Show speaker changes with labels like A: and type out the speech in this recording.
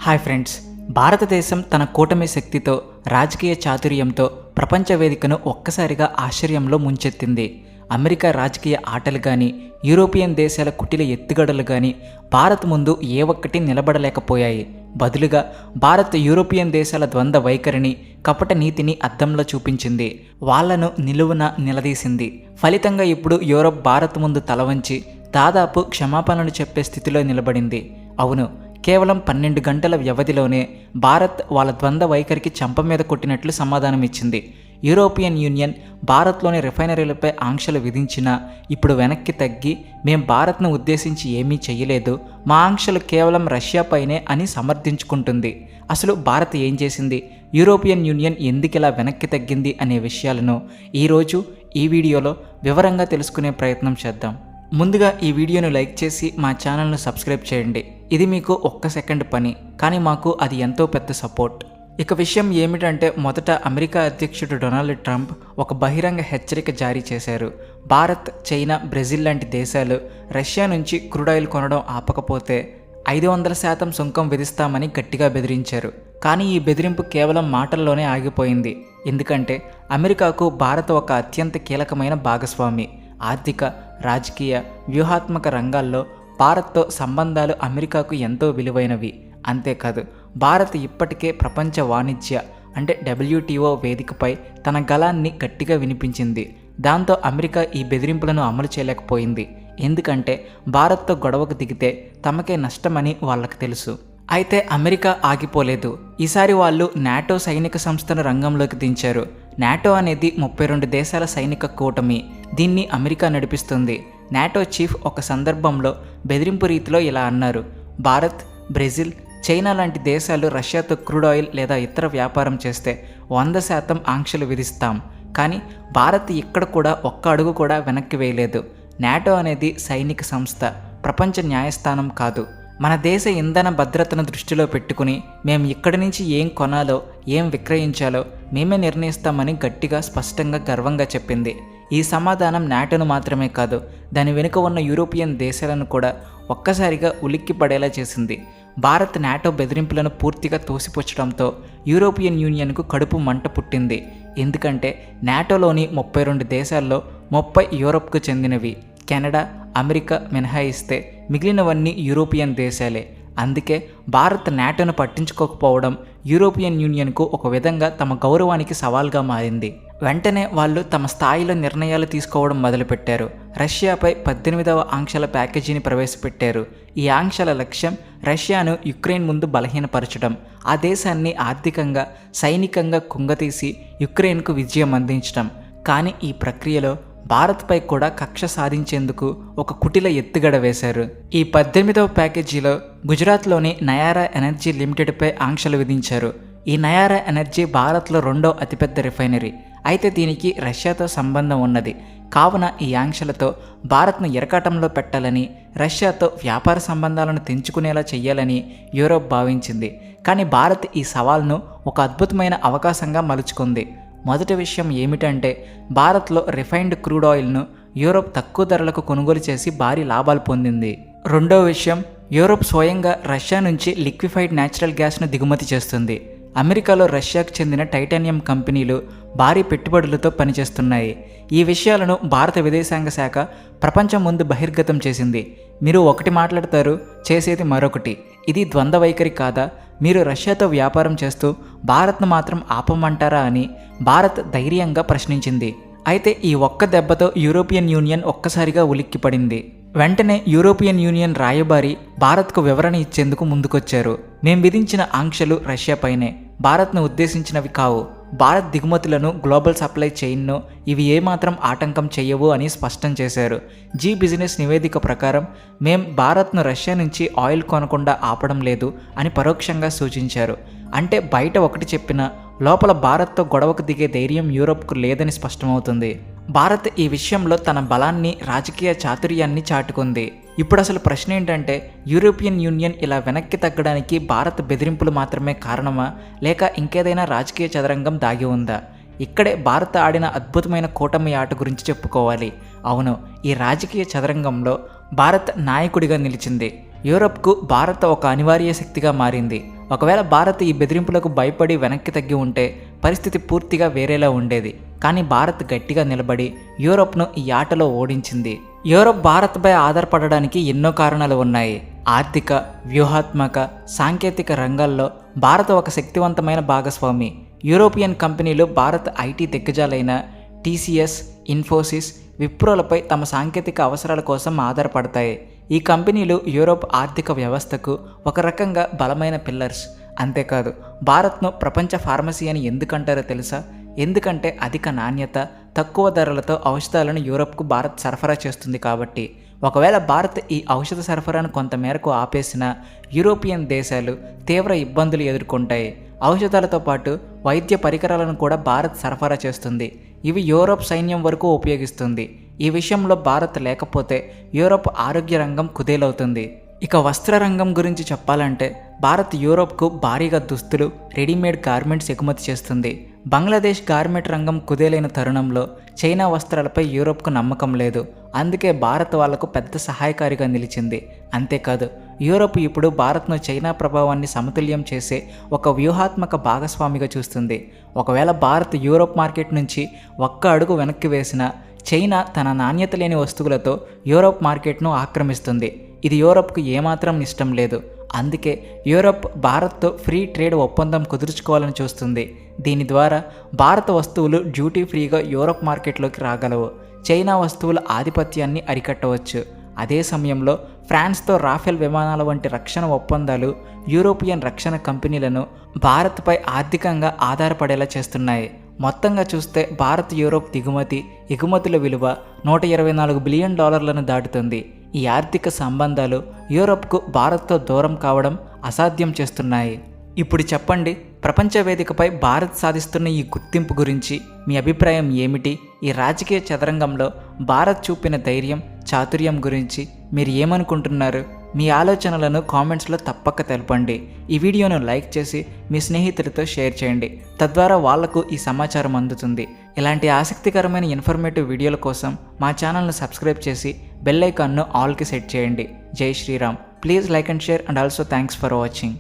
A: Hi friends, భారతదేశం తన కూటమి శక్తితో రాజకీయ చాతుర్యంతో ప్రపంచ వేదికను ఒక్కసారిగా ఆశ్చర్యంలో ముంచెత్తింది. అమెరికా రాజకీయ ఆటలు కానీ, యూరోపియన్ దేశాల కుటిల ఎత్తుగడలు కానీ భారత్ ముందు ఏ ఒక్కటి నిలబడలేకపోయాయి. బదులుగా భారత్ యూరోపియన్ దేశాల ద్వంద్వ వైఖరిని, కపట నీతిని అద్దంలో చూపించింది. వాళ్లను నిలువున నిలదీసింది. ఫలితంగా ఇప్పుడు యూరోప్ భారత్ ముందు తలవంచి దాదాపు క్షమాపణలు చెప్పే స్థితిలో నిలబడింది. అవును, కేవలం 12 గంటల వ్యవధిలోనే భారత్ వాళ్ళ ద్వంద్వ వైఖరికి చెంప మీద కొట్టినట్లు సమాధానం ఇచ్చింది. యూరోపియన్ యూనియన్ భారత్లోని రిఫైనరీలపై ఆంక్షలు విధించినా ఇప్పుడు వెనక్కి తగ్గి మేం భారత్ను ఉద్దేశించి ఏమీ చేయలేదు, మా ఆంక్షలు కేవలం రష్యాపైనే అని సమర్థించుకుంటుంది. అసలు భారత్ ఏం చేసింది, యూరోపియన్ యూనియన్ ఎందుకిలా వెనక్కి తగ్గింది అనే విషయాలను ఈరోజు ఈ వీడియోలో వివరంగా తెలుసుకునే ప్రయత్నం చేద్దాం. ముందుగా ఈ వీడియోను లైక్ చేసి మా ఛానల్ను సబ్స్క్రైబ్ చేయండి. ఇది మీకు ఒక్క సెకండ్ పని, కానీ మాకు అది ఎంతో పెద్ద సపోర్ట్. ఇక విషయం ఏమిటంటే, మొదట అమెరికా అధ్యక్షుడు డొనాల్డ్ ట్రంప్ ఒక బహిరంగ హెచ్చరిక జారీ చేశారు. భారత్, చైనా, బ్రెజిల్ లాంటి దేశాలు రష్యా నుంచి క్రూడ్ ఆయిల్ కొనడం ఆపకపోతే 500% సుంకం విధిస్తామని గట్టిగా బెదిరించారు. కానీ ఈ బెదిరింపు కేవలం మాటల్లోనే ఆగిపోయింది. ఎందుకంటే అమెరికాకు భారత్ ఒక అత్యంత కీలకమైన భాగస్వామి. ఆర్థిక, రాజకీయ, వ్యూహాత్మక రంగాల్లో భారత్తో సంబంధాలు అమెరికాకు ఎంతో విలువైనవి. అంతేకాదు, భారత్ ఇప్పటికే ప్రపంచ వాణిజ్య అంటే WTO వేదికపై తన గళాన్ని గట్టిగా వినిపించింది. దాంతో అమెరికా ఈ బెదిరింపులను అమలు చేయలేకపోయింది. ఎందుకంటే భారత్తో గొడవకు దిగితే తమకే నష్టమని వాళ్ళకు తెలుసు. అయితే అమెరికా ఆగిపోలేదు. ఈసారి వాళ్ళు నాటో సైనిక సంస్థను రంగంలోకి దించారు. నాటో అనేది 32 దేశాల సైనిక కూటమి. దీన్ని అమెరికా నడిపిస్తుంది. నాటో చీఫ్ ఒక సందర్భంలో బెదిరింపు రీతిలో ఇలా అన్నారు: భారత్, బ్రెజిల్, చైనా లాంటి దేశాలు రష్యాతో క్రూడ్ ఆయిల్ లేదా ఇతర వ్యాపారం చేస్తే 100% ఆంక్షలు విధిస్తాం. కానీ భారత్ ఇక్కడ కూడా ఒక్క అడుగు కూడా వెనక్కి వేయలేదు. నాటో అనేది సైనిక సంస్థ, ప్రపంచ న్యాయస్థానం కాదు. మన దేశ ఇంధన భద్రతను దృష్టిలో పెట్టుకుని మేము ఇక్కడి నుంచి ఏం కొనాలో, ఏం విక్రయించాలో మేమే నిర్ణయిస్తామని గట్టిగా, స్పష్టంగా, గర్వంగా చెప్పింది. ఈ సమాధానం నాటోను మాత్రమే కాదు, దాని వెనుక ఉన్న యూరోపియన్ దేశాలను కూడా ఒక్కసారిగా ఉలిక్కి పడేలా చేసింది. భారత్ నాటో బెదిరింపులను పూర్తిగా తోసిపుచ్చడంతో యూరోపియన్ యూనియన్కు కడుపు మంట పుట్టింది. ఎందుకంటే నాటోలోని 32 దేశాల్లో 30 యూరోప్కు చెందినవి. కెనడా, అమెరికా మినహాయిస్తే మిగిలినవన్నీ యూరోపియన్ దేశాలే. అందుకే భారత్ నాటోను పట్టించుకోకపోవడం యూరోపియన్ యూనియన్కు ఒక విధంగా తమ గౌరవానికి సవాల్గా మారింది. వెంటనే వాళ్ళు తమ స్థాయిలో నిర్ణయాలు తీసుకోవడం మొదలుపెట్టారు. రష్యాపై 18వ ఆంక్షల ప్యాకేజీని ప్రవేశపెట్టారు. ఈ ఆంక్షల లక్ష్యం రష్యాను యుక్రెయిన్ ముందు బలహీనపరచడం, ఆ దేశాన్ని ఆర్థికంగా, సైనికంగా కుంగతీసి యుక్రెయిన్కు విజయం అందించడం. కానీ ఈ ప్రక్రియలో భారత్పై కూడా కక్ష సాధించేందుకు ఒక కుటిల ఎత్తుగడ వేశారు. ఈ 18వ ప్యాకేజీలో గుజరాత్లోని నయారా ఎనర్జీ లిమిటెడ్పై ఆంక్షలు విధించారు. ఈ నయారా ఎనర్జీ భారత్లో 2వ అతిపెద్ద రిఫైనరీ. అయితే దీనికి రష్యాతో సంబంధం ఉన్నది. కావున ఈ ఆంక్షలతో భారత్ను ఇరకాటంలో పెట్టాలని, రష్యాతో వ్యాపార సంబంధాలను తెంచుకునేలా చేయాలని యూరోప్ భావించింది. కానీ భారత్ ఈ సవాల్ను ఒక అద్భుతమైన అవకాశంగా మలుచుకుంది. మొదటి విషయం ఏమిటంటే, భారత్లో రిఫైన్డ్ క్రూడ్ ఆయిల్ను యూరోప్ తక్కువ ధరలకు కొనుగోలు చేసి భారీ లాభాలు పొందింది. రెండో విషయం, యూరోప్ స్వయంగా రష్యా నుంచి లిక్విఫైడ్ న్యాచురల్ గ్యాస్ను దిగుమతి చేస్తుంది. అమెరికాలో రష్యాకు చెందిన టైటానియం కంపెనీలు భారీ పెట్టుబడులతో పనిచేస్తున్నాయి. ఈ విషయాలను భారత విదేశాంగ శాఖ ప్రపంచం ముందు బహిర్గతం చేసింది. మీరు ఒకటి మాట్లాడతారు, చేసేది మరొకటి. ఇది ద్వంద్వ వైఖరి కాదా? మీరు రష్యాతో వ్యాపారం చేస్తూ భారత్ను మాత్రం ఆపమంటారా అని భారత్ ధైర్యంగా ప్రశ్నించింది. అయితే ఈ ఒక్క దెబ్బతో యూరోపియన్ యూనియన్ ఒక్కసారిగా ఉలిక్కిపడింది. వెంటనే యూరోపియన్ యూనియన్ రాయబారి భారత్కు వివరణ ఇచ్చేందుకు ముందుకొచ్చారు. మేం విధించిన ఆంక్షలు రష్యాపైనే, భారత్ను ఉద్దేశించినవి కావు. భారత్ దిగుమతులను, గ్లోబల్ సప్లై చైన్ను ఇవి ఏమాత్రం ఆటంకం చేయవు అని స్పష్టం చేశారు. జీ బిజినెస్ నివేదిక ప్రకారం మేం భారత్ను రష్యా నుంచి ఆయిల్ కొనకుండా ఆపడం లేదు అని పరోక్షంగా సూచించారు. అంటే బయట ఒకటి చెప్పినా లోపల భారత్తో గొడవకు దిగే ధైర్యం యూరోప్కు లేదని స్పష్టమవుతుంది. భారత్ ఈ విషయంలో తన బలాన్ని, రాజకీయ చాతుర్యాన్ని చాటుకుంది. ఇప్పుడు అసలు ప్రశ్న ఏంటంటే, యూరోపియన్ యూనియన్ ఇలా వెనక్కి తగ్గడానికి భారత్ బెదిరింపులు మాత్రమే కారణమా, లేక ఇంకేదైనా రాజకీయ చదరంగం దాగి ఉందా? ఇక్కడే భారత్ ఆడిన అద్భుతమైన కూటమి ఆట గురించి చెప్పుకోవాలి. అవును, ఈ రాజకీయ చదరంగంలో భారత్ నాయకుడిగా నిలిచింది. యూరప్కు భారత్ ఒక అనివార్య శక్తిగా మారింది. ఒకవేళ భారత్ ఈ బెదిరింపులకు భయపడి వెనక్కి తగ్గి ఉంటే పరిస్థితి పూర్తిగా వేరేలా ఉండేది. కానీ భారత్ గట్టిగా నిలబడి యూరోప్ను ఈ ఆటలో ఓడించింది. యూరోప్ భారత్పై ఆధారపడడానికి ఎన్నో కారణాలు ఉన్నాయి. ఆర్థిక, వ్యూహాత్మక, సాంకేతిక రంగాల్లో భారత్ ఒక శక్తివంతమైన భాగస్వామి. యూరోపియన్ కంపెనీలు భారత్ ఐటీ దిగ్గజాలైన టీసీఎస్, ఇన్ఫోసిస్, విప్రోలపై తమ సాంకేతిక అవసరాల కోసం ఆధారపడతాయి. ఈ కంపెనీలు యూరోప్ ఆర్థిక వ్యవస్థకు ఒక రకంగా బలమైన పిల్లర్స్. అంతేకాదు, భారత్ను ప్రపంచ ఫార్మసీ అని ఎందుకంటారో తెలుసా? ఎందుకంటే అధిక నాణ్యత, తక్కువ ధరలతో ఔషధాలను యూరోప్కు భారత్ సరఫరా చేస్తుంది కాబట్టి. ఒకవేళ భారత్ ఈ ఔషధ సరఫరాను కొంతమేరకు ఆపేసినా యూరోపియన్ దేశాలు తీవ్ర ఇబ్బందులు ఎదుర్కొంటాయి. ఔషధాలతో పాటు వైద్య పరికరాలను కూడా భారత్ సరఫరా చేస్తుంది. ఇవి యూరోప్ సైన్యం వరకు ఉపయోగిస్తుంది. ఈ విషయంలో భారత్ లేకపోతే యూరోప్ ఆరోగ్య రంగం కుదేలవుతుంది. ఇక వస్త్ర రంగం గురించి చెప్పాలంటే భారత్ యూరోప్కు భారీగా దుస్తులు, రెడీమేడ్ గార్మెంట్స్ ఎగుమతి చేస్తుంది. బంగ్లాదేశ్ గార్మెంట్ రంగం కుదేలైన తరుణంలో చైనా వస్త్రాలపై యూరోప్కు నమ్మకం లేదు. అందుకే భారత్ వాళ్లకు పెద్ద సహాయకారిగా నిలిచింది. అంతేకాదు, యూరోప్ ఇప్పుడు భారత్ను చైనా ప్రభావాన్ని సమతుల్యం చేసే ఒక వ్యూహాత్మక భాగస్వామిగా చూస్తుంది. ఒకవేళ భారత్ యూరోప్ మార్కెట్ నుంచి ఒక్క అడుగు వెనక్కి వేసినా చైనా తన నాణ్యత లేని వస్తువులతో యూరోప్ మార్కెట్ను ఆక్రమిస్తుంది. ఇది యూరోప్కు ఏమాత్రం ఇష్టం లేదు. అందుకే యూరోప్ భారత్తో ఫ్రీ ట్రేడ్ ఒప్పందం కుదుర్చుకోవాలని చూస్తుంది. దీని ద్వారా భారత వస్తువులు డ్యూటీ ఫ్రీగా యూరోప్ మార్కెట్లోకి రాగలవు. చైనా వస్తువుల ఆధిపత్యాన్ని అరికట్టవచ్చు. అదే సమయంలో ఫ్రాన్స్తో రాఫెల్ విమానాల వంటి రక్షణ ఒప్పందాలు యూరోపియన్ రక్షణ కంపెనీలను భారత్పై ఆర్థికంగా ఆధారపడేలా చేస్తున్నాయి. మొత్తంగా చూస్తే భారత్ యూరోప్ దిగుమతి, ఎగుమతుల విలువ $124 బిలియన్ దాటుతుంది. ఈ ఆర్థిక సంబంధాలు యూరోప్కు భారత్తో దూరం కావడం అసాధ్యం చేస్తున్నాయి. ఇప్పుడు చెప్పండి, ప్రపంచ వేదికపై భారత్ సాధిస్తున్న ఈ గుర్తింపు గురించి మీ అభిప్రాయం ఏమిటి? ఈ రాజకీయ చదరంగంలో భారత్ చూపిన ధైర్యం, చాతుర్యం గురించి మీరు ఏమనుకుంటున్నారు? మీ ఆలోచనలను కామెంట్స్లో తప్పక తెలపండి. ఈ వీడియోను లైక్ చేసి మీ స్నేహితులతో షేర్ చేయండి. తద్వారా వాళ్లకు ఈ సమాచారం అందుతుంది. ఇలాంటి ఆసక్తికరమైన ఇన్ఫర్మేటివ్ వీడియోల కోసం మా ఛానల్ను సబ్స్క్రైబ్ చేసి బెల్ ఐకాన్ను ఆల్కి సెట్ చేయండి. జై Shri Ram. Please like and share and also thanks for watching.